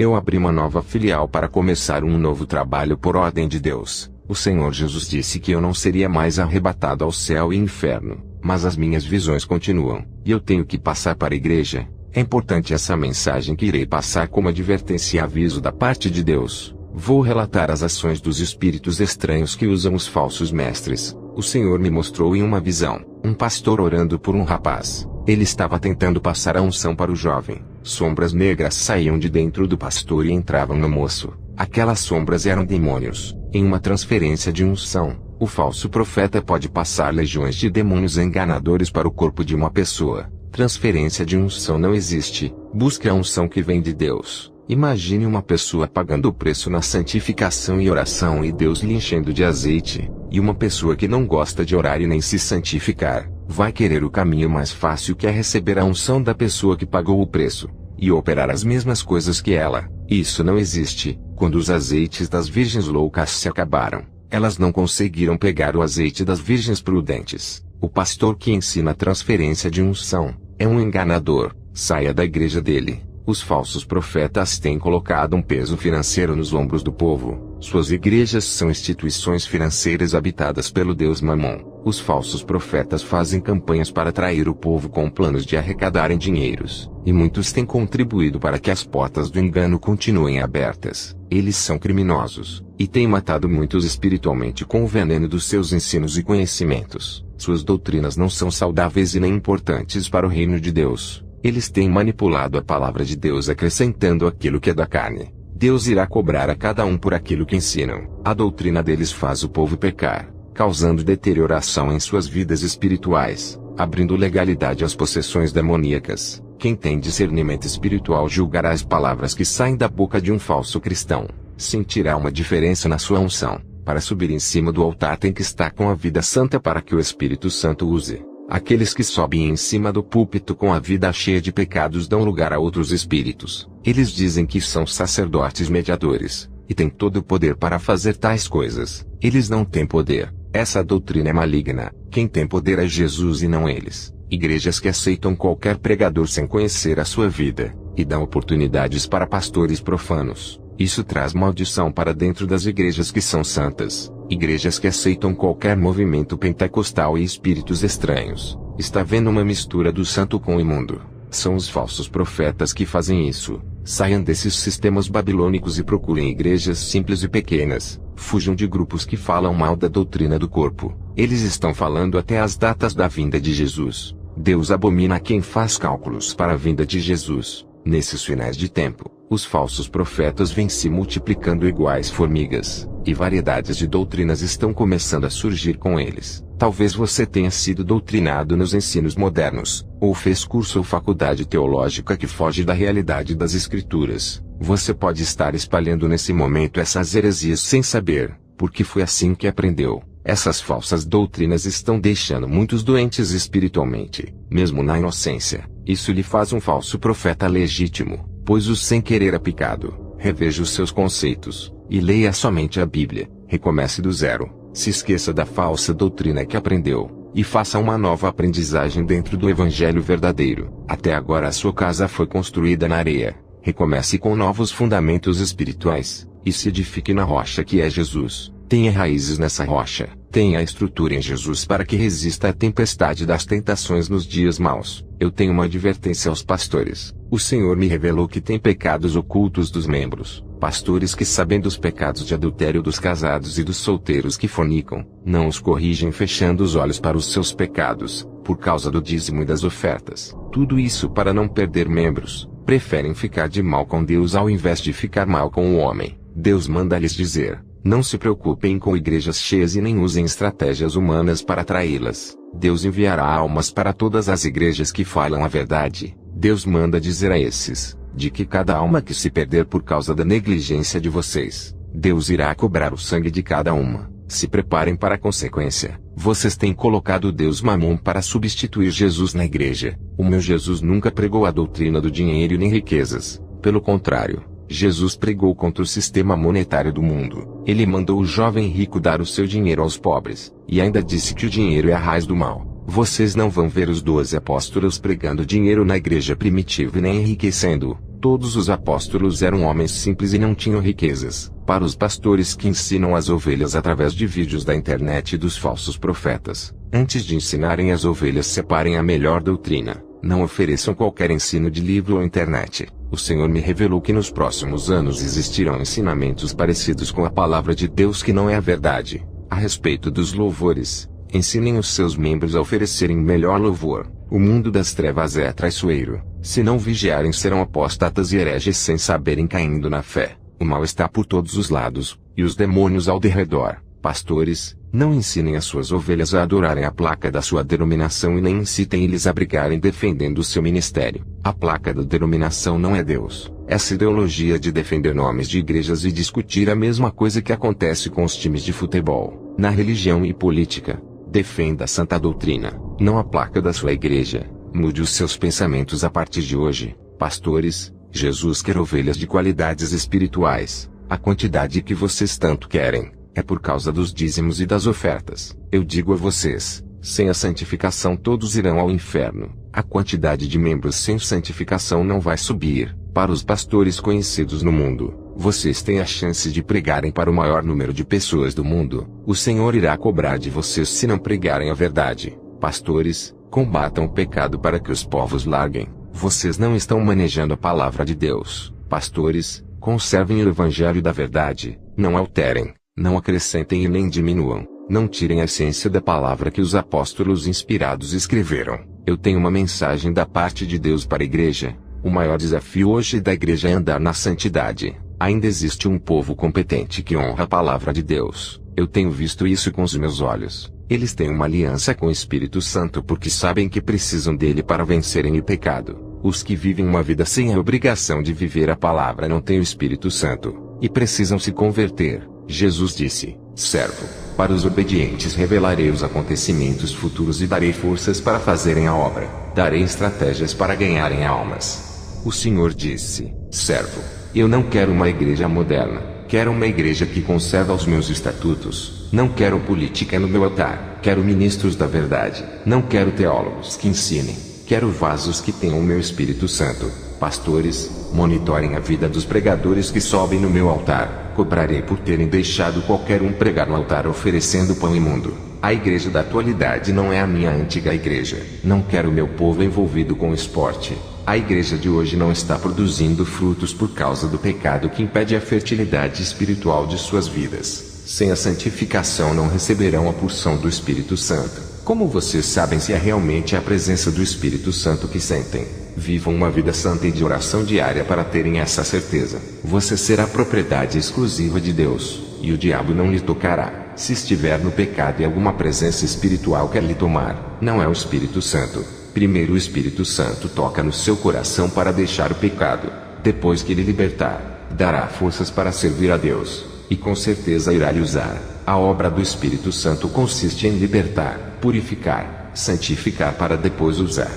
Eu abri uma nova filial para começar um novo trabalho por ordem de Deus. O Senhor Jesus disse que eu não seria mais arrebatado ao céu e inferno, mas as minhas visões continuam, e eu tenho que passar para a igreja. É importante essa mensagem que irei passar como advertência e aviso da parte de Deus. Vou relatar as ações dos espíritos estranhos que usam os falsos mestres. O Senhor me mostrou em uma visão, um pastor orando por um rapaz. Ele estava tentando passar a unção para o jovem. Sombras negras saíam de dentro do pastor e entravam no moço. Aquelas sombras eram demônios. Em uma transferência de unção, o falso profeta pode passar legiões de demônios enganadores para o corpo de uma pessoa. Transferência de unção não existe. Busque a unção que vem de Deus. Imagine uma pessoa pagando o preço na santificação e oração e Deus lhe enchendo de azeite, e uma pessoa que não gosta de orar e nem se santificar, vai querer o caminho mais fácil, que é receber a unção da pessoa que pagou o preço, e operar as mesmas coisas que ela. Isso não existe. Quando os azeites das virgens loucas se acabaram, elas não conseguiram pegar o azeite das virgens prudentes. O pastor que ensina a transferência de unção é um enganador. Saia da igreja dele. Os falsos profetas têm colocado um peso financeiro nos ombros do povo. Suas igrejas são instituições financeiras habitadas pelo Deus Mamon. Os falsos profetas fazem campanhas para atrair o povo com planos de arrecadarem dinheiros. E muitos têm contribuído para que as portas do engano continuem abertas. Eles são criminosos, e têm matado muitos espiritualmente com o veneno dos seus ensinos e conhecimentos. Suas doutrinas não são saudáveis e nem importantes para o reino de Deus. Eles têm manipulado a palavra de Deus acrescentando aquilo que é da carne. Deus irá cobrar a cada um por aquilo que ensinam. A doutrina deles faz o povo pecar, causando deterioração em suas vidas espirituais, abrindo legalidade às possessões demoníacas. Quem tem discernimento espiritual julgará as palavras que saem da boca de um falso cristão. Sentirá uma diferença na sua unção. Para subir em cima do altar tem que estar com a vida santa para que o Espírito Santo use. Aqueles que sobem em cima do púlpito com a vida cheia de pecados dão lugar a outros espíritos. Eles dizem que são sacerdotes mediadores, e têm todo o poder para fazer tais coisas. Eles não têm poder. Essa doutrina é maligna. Quem tem poder é Jesus e não eles. Igrejas que aceitam qualquer pregador sem conhecer a sua vida, e dão oportunidades para pastores profanos. Isso traz maldição para dentro das igrejas que são santas. Igrejas que aceitam qualquer movimento pentecostal e espíritos estranhos. Está havendo uma mistura do santo com o imundo. São os falsos profetas que fazem isso. Saiam desses sistemas babilônicos e procurem igrejas simples e pequenas. Fujam de grupos que falam mal da doutrina do corpo. Eles estão falando até as datas da vinda de Jesus. Deus abomina quem faz cálculos para a vinda de Jesus. Nesses finais de tempo, os falsos profetas vêm se multiplicando iguais formigas, e variedades de doutrinas estão começando a surgir com eles. Talvez você tenha sido doutrinado nos ensinos modernos, ou fez curso ou faculdade teológica que foge da realidade das Escrituras. Você pode estar espalhando nesse momento essas heresias sem saber, porque foi assim que aprendeu. Essas falsas doutrinas estão deixando muitos doentes espiritualmente, mesmo na inocência. Isso lhe faz um falso profeta legítimo, pois o sem querer é pecado. Reveja os seus conceitos, e leia somente a Bíblia. Recomece do zero. Se esqueça da falsa doutrina que aprendeu, e faça uma nova aprendizagem dentro do Evangelho verdadeiro. Até agora a sua casa foi construída na areia. Recomece com novos fundamentos espirituais, e se edifique na rocha que é Jesus. Tenha raízes nessa rocha. Tenha a estrutura em Jesus para que resista à tempestade das tentações nos dias maus. Eu tenho uma advertência aos pastores. O Senhor me revelou que tem pecados ocultos dos membros. Pastores que sabem dos pecados de adultério dos casados e dos solteiros que fornicam, não os corrigem fechando os olhos para os seus pecados, por causa do dízimo e das ofertas. Tudo isso para não perder membros. Preferem ficar de mal com Deus ao invés de ficar mal com o homem. Deus manda lhes dizer: não se preocupem com igrejas cheias e nem usem estratégias humanas para atraí-las. Deus enviará almas para todas as igrejas que falam a verdade. Deus manda dizer a esses, de que cada alma que se perder por causa da negligência de vocês, Deus irá cobrar o sangue de cada uma. Se preparem para a consequência. Vocês têm colocado o Deus Mamon para substituir Jesus na igreja. O meu Jesus nunca pregou a doutrina do dinheiro nem riquezas. Pelo contrário, Jesus pregou contra o sistema monetário do mundo. Ele mandou o jovem rico dar o seu dinheiro aos pobres, e ainda disse que o dinheiro é a raiz do mal. Vocês não vão ver os 12 apóstolos pregando dinheiro na igreja primitiva e nem enriquecendo. Todos os apóstolos eram homens simples e não tinham riquezas. Para os pastores que ensinam as ovelhas através de vídeos da internet e dos falsos profetas, antes de ensinarem as ovelhas, separem a melhor doutrina. Não ofereçam qualquer ensino de livro ou internet. O Senhor me revelou que nos próximos anos existirão ensinamentos parecidos com a palavra de Deus que não é a verdade. A respeito dos louvores, ensinem os seus membros a oferecerem melhor louvor. O mundo das trevas é traiçoeiro. Se não vigiarem, serão apostatas e hereges sem saberem, caindo na fé. O mal está por todos os lados, e os demônios ao derredor. Pastores, não ensinem as suas ovelhas a adorarem a placa da sua denominação e nem incitem eles a brigarem defendendo o seu ministério. A placa da denominação não é Deus. Essa ideologia de defender nomes de igrejas e discutir a mesma coisa que acontece com os times de futebol, na religião e política. Defenda a santa doutrina, não a placa da sua igreja. Mude os seus pensamentos a partir de hoje. Pastores, Jesus quer ovelhas de qualidades espirituais. A quantidade que vocês tanto querem é por causa dos dízimos e das ofertas. Eu digo a vocês, sem a santificação todos irão ao inferno. A quantidade de membros sem santificação não vai subir. Para os pastores conhecidos no mundo, vocês têm a chance de pregarem para o maior número de pessoas do mundo. O Senhor irá cobrar de vocês se não pregarem a verdade. Pastores, combatam o pecado para que os povos larguem. Vocês não estão manejando a palavra de Deus. Pastores, conservem o evangelho da verdade. Não alterem, não acrescentem e nem diminuam. Não tirem a essência da palavra que os apóstolos inspirados escreveram. Eu tenho uma mensagem da parte de Deus para a igreja. O maior desafio hoje da igreja é andar na santidade. Ainda existe um povo competente que honra a palavra de Deus. Eu tenho visto isso com os meus olhos. Eles têm uma aliança com o Espírito Santo porque sabem que precisam dele para vencerem o pecado. Os que vivem uma vida sem a obrigação de viver a palavra não têm o Espírito Santo, e precisam se converter. Jesus disse: servo, para os obedientes revelarei os acontecimentos futuros e darei forças para fazerem a obra. Darei estratégias para ganharem almas. O Senhor disse: servo, eu não quero uma igreja moderna. Quero uma igreja que conserva os meus estatutos. Não quero política no meu altar. Quero ministros da verdade. Não quero teólogos que ensinem. Quero vasos que tenham o meu Espírito Santo. Pastores, monitorem a vida dos pregadores que sobem no meu altar. Cobrarei por terem deixado qualquer um pregar no altar oferecendo pão imundo. A igreja da atualidade não é a minha antiga igreja. Não quero meu povo envolvido com esporte. A igreja de hoje não está produzindo frutos por causa do pecado que impede a fertilidade espiritual de suas vidas. Sem a santificação não receberão a porção do Espírito Santo. Como vocês sabem se é realmente a presença do Espírito Santo que sentem? Vivam uma vida santa e de oração diária para terem essa certeza. Você será propriedade exclusiva de Deus, e o diabo não lhe tocará. Se estiver no pecado e alguma presença espiritual quer lhe tomar, não é o Espírito Santo. Primeiro o Espírito Santo toca no seu coração para deixar o pecado. Depois que ele libertar, dará forças para servir a Deus, e com certeza irá lhe usar. A obra do Espírito Santo consiste em libertar, purificar, santificar para depois usar.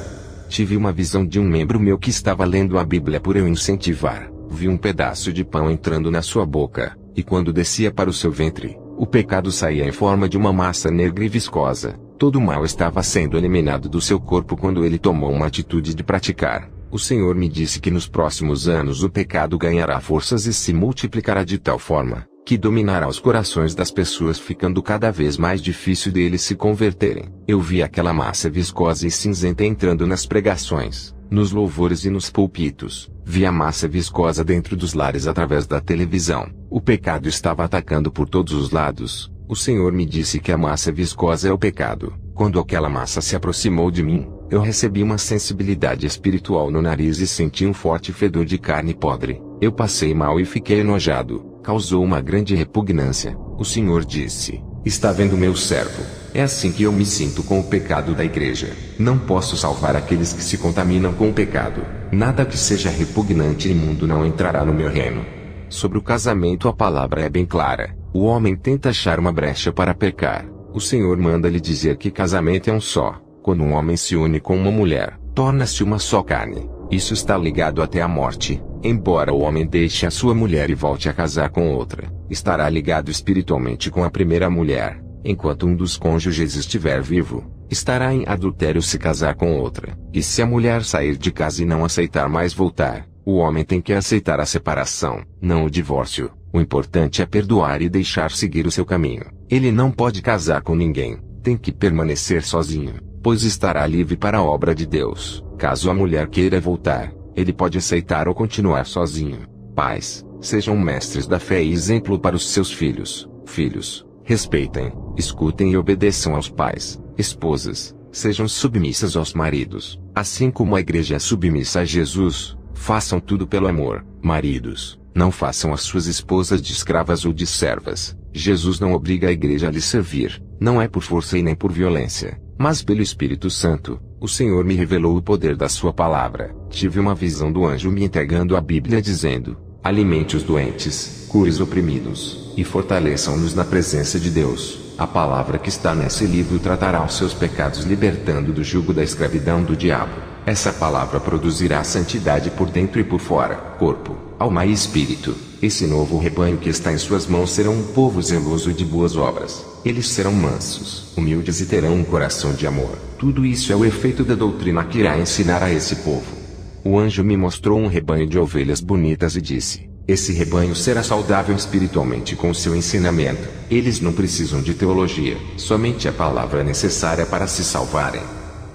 Tive uma visão de um membro meu que estava lendo a Bíblia por eu incentivar. Vi um pedaço de pão entrando na sua boca, e quando descia para o seu ventre, o pecado saía em forma de uma massa negra e viscosa. Todo o mal estava sendo eliminado do seu corpo quando ele tomou uma atitude de praticar. O Senhor me disse que nos próximos anos o pecado ganhará forças e se multiplicará de tal forma que dominará os corações das pessoas, ficando cada vez mais difícil deles se converterem. Eu vi aquela massa viscosa e cinzenta entrando nas pregações, nos louvores e nos púlpitos. Vi a massa viscosa dentro dos lares através da televisão. O pecado estava atacando por todos os lados. O Senhor me disse que a massa viscosa é o pecado. Quando aquela massa se aproximou de mim, eu recebi uma sensibilidade espiritual no nariz e senti um forte fedor de carne podre. Eu passei mal e fiquei enojado. Causou uma grande repugnância. O Senhor disse: está vendo meu servo? É assim que eu me sinto com o pecado da igreja. Não posso salvar aqueles que se contaminam com o pecado. Nada que seja repugnante e imundo não entrará no meu reino. Sobre o casamento a palavra é bem clara. O homem tenta achar uma brecha para pecar. O Senhor manda lhe dizer que casamento é um só. Quando um homem se une com uma mulher, torna-se uma só carne. Isso está ligado até a morte. Embora o homem deixe a sua mulher e volte a casar com outra, estará ligado espiritualmente com a primeira mulher. Enquanto um dos cônjuges estiver vivo, estará em adultério se casar com outra. E se a mulher sair de casa e não aceitar mais voltar, O homem tem que aceitar a separação, não o divórcio. O importante é perdoar e deixar seguir o seu caminho. Ele não pode casar com ninguém, tem que permanecer sozinho, pois estará livre para a obra de Deus. Caso a mulher queira voltar, ele pode aceitar ou continuar sozinho. Pais, sejam mestres da fé e exemplo para os seus filhos. Filhos, respeitem, escutem e obedeçam aos pais. Esposas, sejam submissas aos maridos, assim como a igreja é submissa a Jesus. Façam tudo pelo amor. Maridos, não façam as suas esposas de escravas ou de servas. Jesus não obriga a igreja a lhe servir, não é por força e nem por violência, mas pelo Espírito Santo. O Senhor me revelou o poder da sua palavra. Tive uma visão do anjo me entregando a Bíblia dizendo: alimente os doentes, cure os oprimidos, e fortaleçam-nos na presença de Deus. A palavra que está nesse livro tratará os seus pecados, libertando do jugo da escravidão do diabo. Essa palavra produzirá santidade por dentro e por fora, corpo, alma e espírito. Esse novo rebanho que está em suas mãos será um povo zeloso de boas obras. Eles serão mansos, humildes e terão um coração de amor. Tudo isso é o efeito da doutrina que irá ensinar a esse povo. O anjo me mostrou um rebanho de ovelhas bonitas e disse: esse rebanho será saudável espiritualmente com seu ensinamento. Eles não precisam de teologia, somente a palavra é necessária para se salvarem.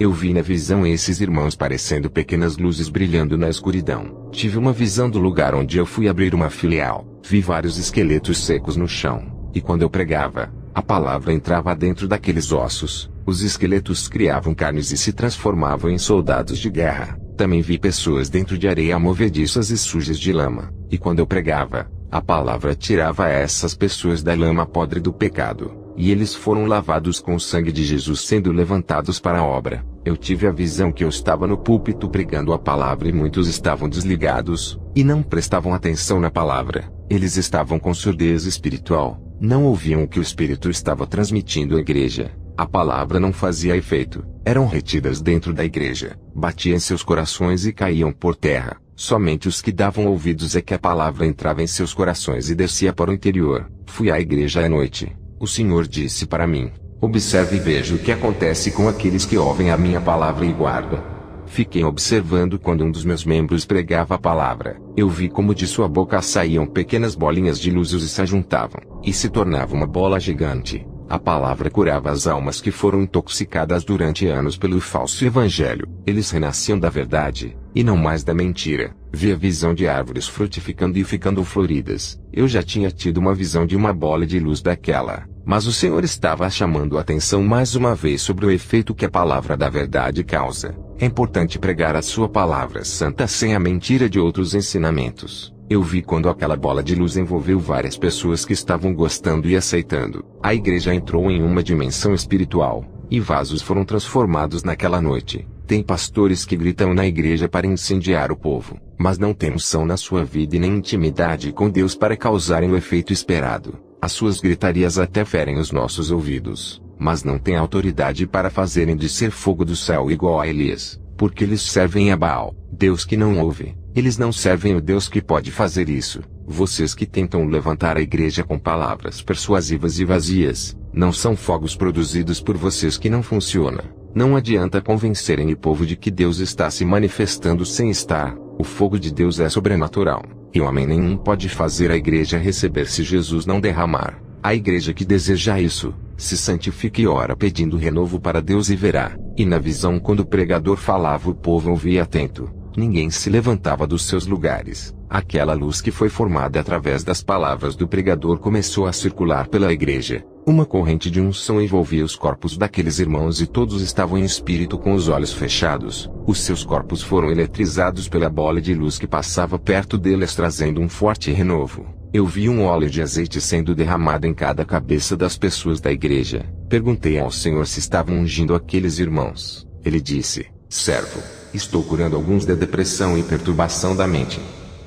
Eu vi na visão esses irmãos parecendo pequenas luzes brilhando na escuridão. Tive uma visão do lugar onde eu fui abrir uma filial. Vi vários esqueletos secos no chão, e quando eu pregava, a palavra entrava dentro daqueles ossos. Os esqueletos criavam carnes e se transformavam em soldados de guerra. Também vi pessoas dentro de areia movediças e sujas de lama, e quando eu pregava, a palavra tirava essas pessoas da lama podre do pecado, e eles foram lavados com o sangue de Jesus, sendo levantados para a obra. Eu tive a visão que eu estava no púlpito pregando a palavra e muitos estavam desligados, e não prestavam atenção na palavra. Eles estavam com surdez espiritual, não ouviam o que o Espírito estava transmitindo à igreja. A palavra não fazia efeito, eram retidas dentro da igreja, batiam em seus corações e caíam por terra. Somente os que davam ouvidos é que a palavra entrava em seus corações e descia para o interior. Fui à igreja à noite. O Senhor disse para mim: observe e veja o que acontece com aqueles que ouvem a minha palavra e guardam. Fiquei observando quando um dos meus membros pregava a palavra. Eu vi como de sua boca saíam pequenas bolinhas de luz e se ajuntavam, e se tornava uma bola gigante. A palavra curava as almas que foram intoxicadas durante anos pelo falso evangelho. Eles renasciam da verdade, e não mais da mentira. Vi a visão de árvores frutificando e ficando floridas. Eu já tinha tido uma visão de uma bola de luz daquela, mas o Senhor estava chamando a atenção mais uma vez sobre o efeito que a palavra da verdade causa. É importante pregar a sua palavra santa sem a mentira de outros ensinamentos. Eu vi quando aquela bola de luz envolveu várias pessoas que estavam gostando e aceitando. A igreja entrou em uma dimensão espiritual, e vasos foram transformados naquela noite. Tem pastores que gritam na igreja para incendiar o povo, mas não têm unção na sua vida e nem intimidade com Deus para causarem o efeito esperado. As suas gritarias até ferem os nossos ouvidos, mas não têm autoridade para fazerem descer fogo do céu igual a Elias, porque eles servem a Baal, Deus que não ouve. Eles não servem o Deus que pode fazer isso. Vocês que tentam levantar a igreja com palavras persuasivas e vazias, não são fogos produzidos por vocês que não funcionam. Não adianta convencerem o povo de que Deus está se manifestando sem estar. O fogo de Deus é sobrenatural, e homem nenhum pode fazer a igreja receber se Jesus não derramar. A igreja que deseja isso, se santifica e ora pedindo renovo para Deus e verá. E na visão, quando o pregador falava, o povo ouvia atento. Ninguém se levantava dos seus lugares. Aquela luz que foi formada através das palavras do pregador começou a circular pela igreja. Uma corrente de unção envolvia os corpos daqueles irmãos e todos estavam em espírito com os olhos fechados. Os seus corpos foram eletrizados pela bola de luz que passava perto deles, trazendo um forte renovo. Eu vi um óleo de azeite sendo derramado em cada cabeça das pessoas da igreja. Perguntei ao Senhor se estavam ungindo aqueles irmãos. Ele disse: servo, estou curando alguns da depressão e perturbação da mente.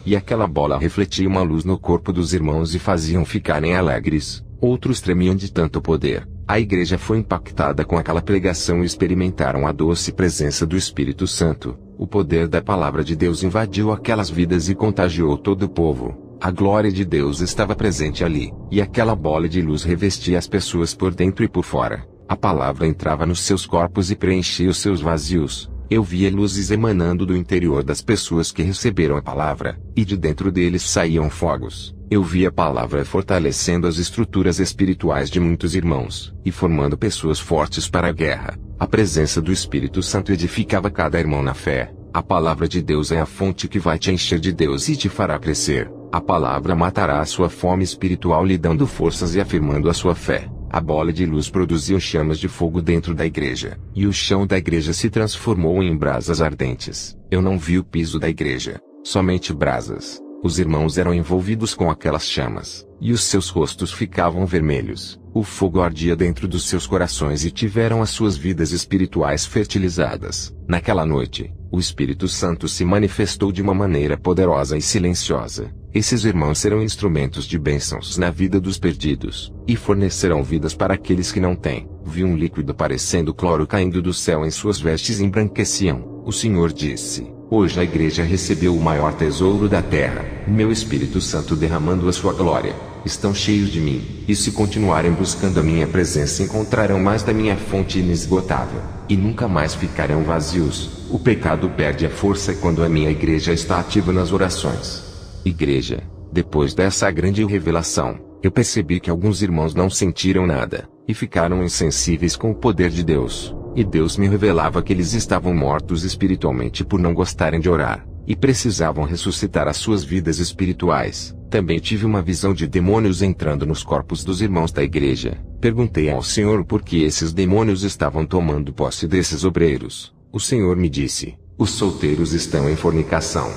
E aquela bola refletia uma luz no corpo dos irmãos e faziam ficarem alegres. Outros tremiam de tanto poder. A igreja foi impactada com aquela pregação e experimentaram a doce presença do Espírito Santo. O poder da palavra de Deus invadiu aquelas vidas e contagiou todo o povo. A glória de Deus estava presente ali, e aquela bola de luz revestia as pessoas por dentro e por fora. A palavra entrava nos seus corpos e preenchia os seus vazios. Eu via luzes emanando do interior das pessoas que receberam a palavra, e de dentro deles saíam fogos. Eu via a palavra fortalecendo as estruturas espirituais de muitos irmãos, e formando pessoas fortes para a guerra. A presença do Espírito Santo edificava cada irmão na fé. A palavra de Deus é a fonte que vai te encher de Deus e te fará crescer. A palavra matará a sua fome espiritual, lhe dando forças e afirmando a sua fé. A bola de luz produziu chamas de fogo dentro da igreja, e o chão da igreja se transformou em brasas ardentes. Eu não vi o piso da igreja, somente brasas. Os irmãos eram envolvidos com aquelas chamas, e os seus rostos ficavam vermelhos. O fogo ardia dentro dos seus corações e tiveram as suas vidas espirituais fertilizadas. Naquela noite, o Espírito Santo se manifestou de uma maneira poderosa e silenciosa. Esses irmãos serão instrumentos de bênçãos na vida dos perdidos, e fornecerão vidas para aqueles que não têm. Vi um líquido parecendo cloro caindo do céu em suas vestes e embranqueciam. O Senhor disse: hoje a igreja recebeu o maior tesouro da terra, meu Espírito Santo derramando a sua glória. Estão cheios de mim, e se continuarem buscando a minha presença encontrarão mais da minha fonte inesgotável, e nunca mais ficarão vazios. O pecado perde a força quando a minha igreja está ativa nas orações. Igreja, depois dessa grande revelação, eu percebi que alguns irmãos não sentiram nada, e ficaram insensíveis com o poder de Deus, e Deus me revelava que eles estavam mortos espiritualmente por não gostarem de orar, e precisavam ressuscitar as suas vidas espirituais. Também tive uma visão de demônios entrando nos corpos dos irmãos da igreja. Perguntei ao Senhor por que esses demônios estavam tomando posse desses obreiros. O Senhor me disse: os solteiros estão em fornicação.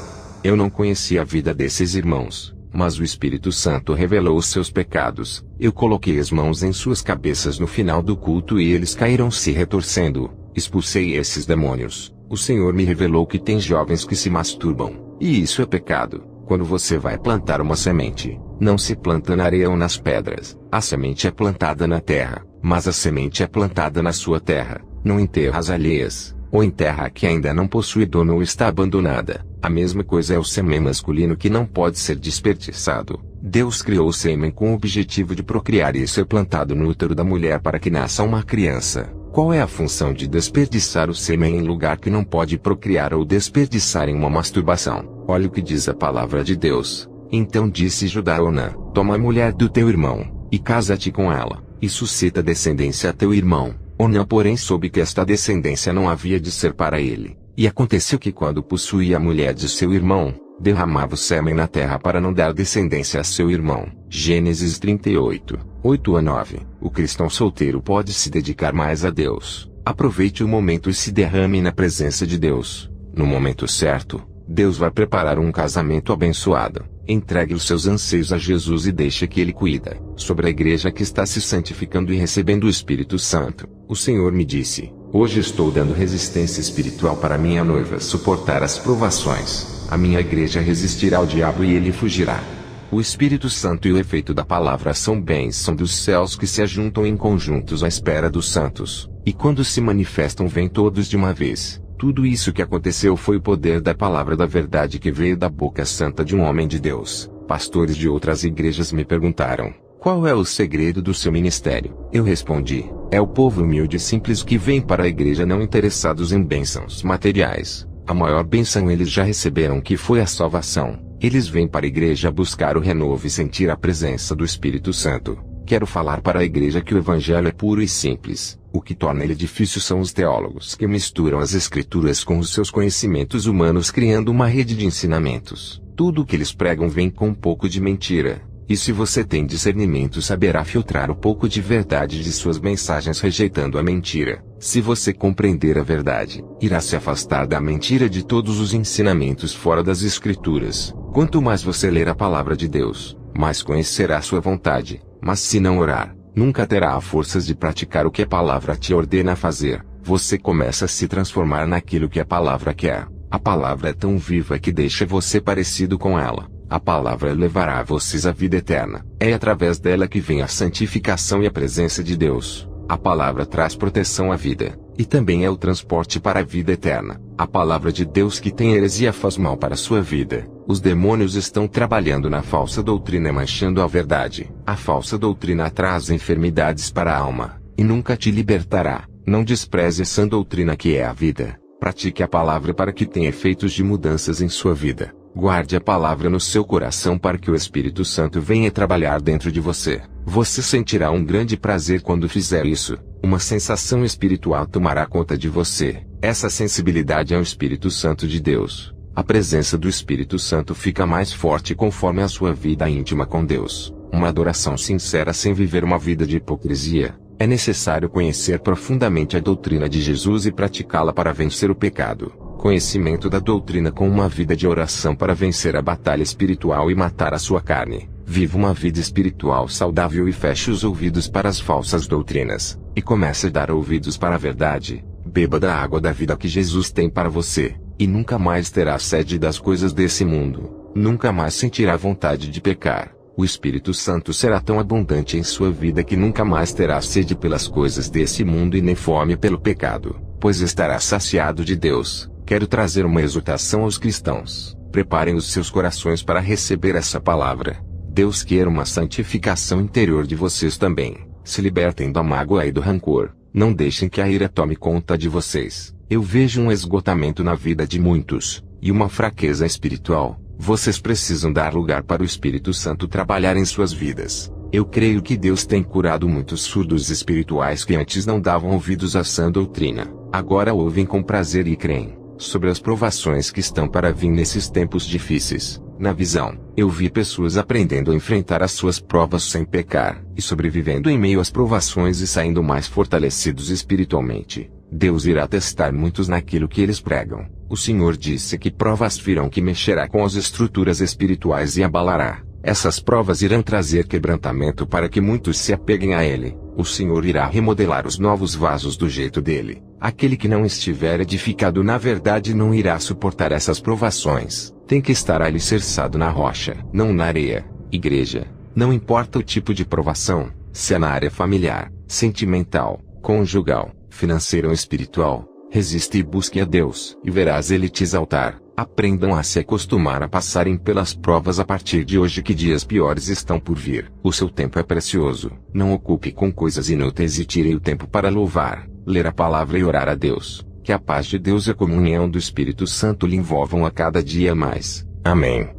Eu não conhecia a vida desses irmãos, mas o Espírito Santo revelou os seus pecados. Eu coloquei as mãos em suas cabeças no final do culto e eles caíram se retorcendo. Expulsei esses demônios. O Senhor me revelou que tem jovens que se masturbam, e isso é pecado. Quando você vai plantar uma semente, não se planta na areia ou nas pedras. A semente é plantada na terra, mas a semente é plantada na sua terra, não em terras alheias, ou em terra que ainda não possui dono ou está abandonada. A mesma coisa é o sêmen masculino que não pode ser desperdiçado. Deus criou o sêmen com o objetivo de procriar e isso é plantado no útero da mulher para que nasça uma criança. Qual é a função de desperdiçar o sêmen em lugar que não pode procriar ou desperdiçar em uma masturbação? Olha o que diz a palavra de Deus. Então disse Judá a Onã: toma a mulher do teu irmão, e casa-te com ela, e suscita descendência a teu irmão. Onã porém soube que esta descendência não havia de ser para ele. E aconteceu que quando possuía a mulher de seu irmão, derramava o sêmen na terra para não dar descendência a seu irmão. Gênesis 38, 8-9. O cristão solteiro pode se dedicar mais a Deus. Aproveite o momento e se derrame na presença de Deus. No momento certo, Deus vai preparar um casamento abençoado. Entregue os seus anseios a Jesus e deixe que Ele cuida. Sobre a igreja que está se santificando e recebendo o Espírito Santo, o Senhor me disse: hoje estou dando resistência espiritual para minha noiva suportar as provações. A minha igreja resistirá ao diabo e ele fugirá. O Espírito Santo e o efeito da palavra são bênção dos céus que se ajuntam em conjuntos à espera dos santos, e quando se manifestam vêm todos de uma vez. Tudo isso que aconteceu foi o poder da palavra da verdade que veio da boca santa de um homem de Deus. Pastores de outras igrejas me perguntaram: qual é o segredo do seu ministério? Eu respondi: é o povo humilde e simples que vem para a igreja não interessados em bênçãos materiais. A maior bênção eles já receberam, que foi a salvação. Eles vêm para a igreja buscar o renovo e sentir a presença do Espírito Santo. Quero falar para a igreja que o evangelho é puro e simples. O que torna ele difícil são os teólogos que misturam as escrituras com os seus conhecimentos humanos, criando uma rede de ensinamentos. Tudo o que eles pregam vem com um pouco de mentira. E se você tem discernimento, saberá filtrar o pouco de verdade de suas mensagens, rejeitando a mentira. Se você compreender a verdade, irá se afastar da mentira de todos os ensinamentos fora das escrituras. Quanto mais você ler a palavra de Deus, mais conhecerá sua vontade. Mas se não orar, nunca terá a forças de praticar o que a palavra te ordena a fazer. Você começa a se transformar naquilo que a palavra quer. A palavra é tão viva que deixa você parecido com ela. A palavra levará vocês à vida eterna. É através dela que vem a santificação e a presença de Deus. A palavra traz proteção à vida, e também é o transporte para a vida eterna. A palavra de Deus que tem heresia faz mal para a sua vida. Os demônios estão trabalhando na falsa doutrina, manchando a verdade. A falsa doutrina traz enfermidades para a alma, e nunca te libertará. Não despreze essa doutrina que é a vida. Pratique a palavra para que tenha efeitos de mudanças em sua vida. Guarde a palavra no seu coração para que o Espírito Santo venha trabalhar dentro de você. Você sentirá um grande prazer quando fizer isso. Uma sensação espiritual tomará conta de você. Essa sensibilidade é o Espírito Santo de Deus. A presença do Espírito Santo fica mais forte conforme a sua vida íntima com Deus. Uma adoração sincera sem viver uma vida de hipocrisia. É necessário conhecer profundamente a doutrina de Jesus e praticá-la para vencer o pecado. Conhecimento da doutrina com uma vida de oração para vencer a batalha espiritual e matar a sua carne. Viva uma vida espiritual saudável e feche os ouvidos para as falsas doutrinas, e comece a dar ouvidos para a verdade. Beba da água da vida que Jesus tem para você, e nunca mais terá sede das coisas desse mundo. Nunca mais sentirá vontade de pecar. O Espírito Santo será tão abundante em sua vida que nunca mais terá sede pelas coisas desse mundo e nem fome pelo pecado, pois estará saciado de Deus. Quero trazer uma exortação aos cristãos. Preparem os seus corações para receber essa palavra. Deus quer uma santificação interior de vocês também. Se libertem da mágoa e do rancor. Não deixem que a ira tome conta de vocês. Eu vejo um esgotamento na vida de muitos, e uma fraqueza espiritual. Vocês precisam dar lugar para o Espírito Santo trabalhar em suas vidas. Eu creio que Deus tem curado muitos surdos espirituais que antes não davam ouvidos à sã doutrina. Agora ouvem com prazer e creem. Sobre as provações que estão para vir nesses tempos difíceis. Na visão, eu vi pessoas aprendendo a enfrentar as suas provas sem pecar, e sobrevivendo em meio às provações e saindo mais fortalecidos espiritualmente. Deus irá testar muitos naquilo que eles pregam. O Senhor disse que provas virão que mexerá com as estruturas espirituais e abalará. Essas provas irão trazer quebrantamento para que muitos se apeguem a Ele. O Senhor irá remodelar os novos vasos do jeito dele. Aquele que não estiver edificado na verdade não irá suportar essas provações. Tem que estar alicerçado na rocha, não na areia. Igreja, não importa o tipo de provação, se é na área familiar, sentimental, conjugal, financeira ou espiritual, resiste e busque a Deus, e verás Ele te exaltar. Aprendam a se acostumar a passarem pelas provas a partir de hoje que dias piores estão por vir. O seu tempo é precioso. Não ocupe com coisas inúteis e tire o tempo para louvar, ler a palavra e orar a Deus. Que a paz de Deus e a comunhão do Espírito Santo lhe envolvam a cada dia mais. Amém.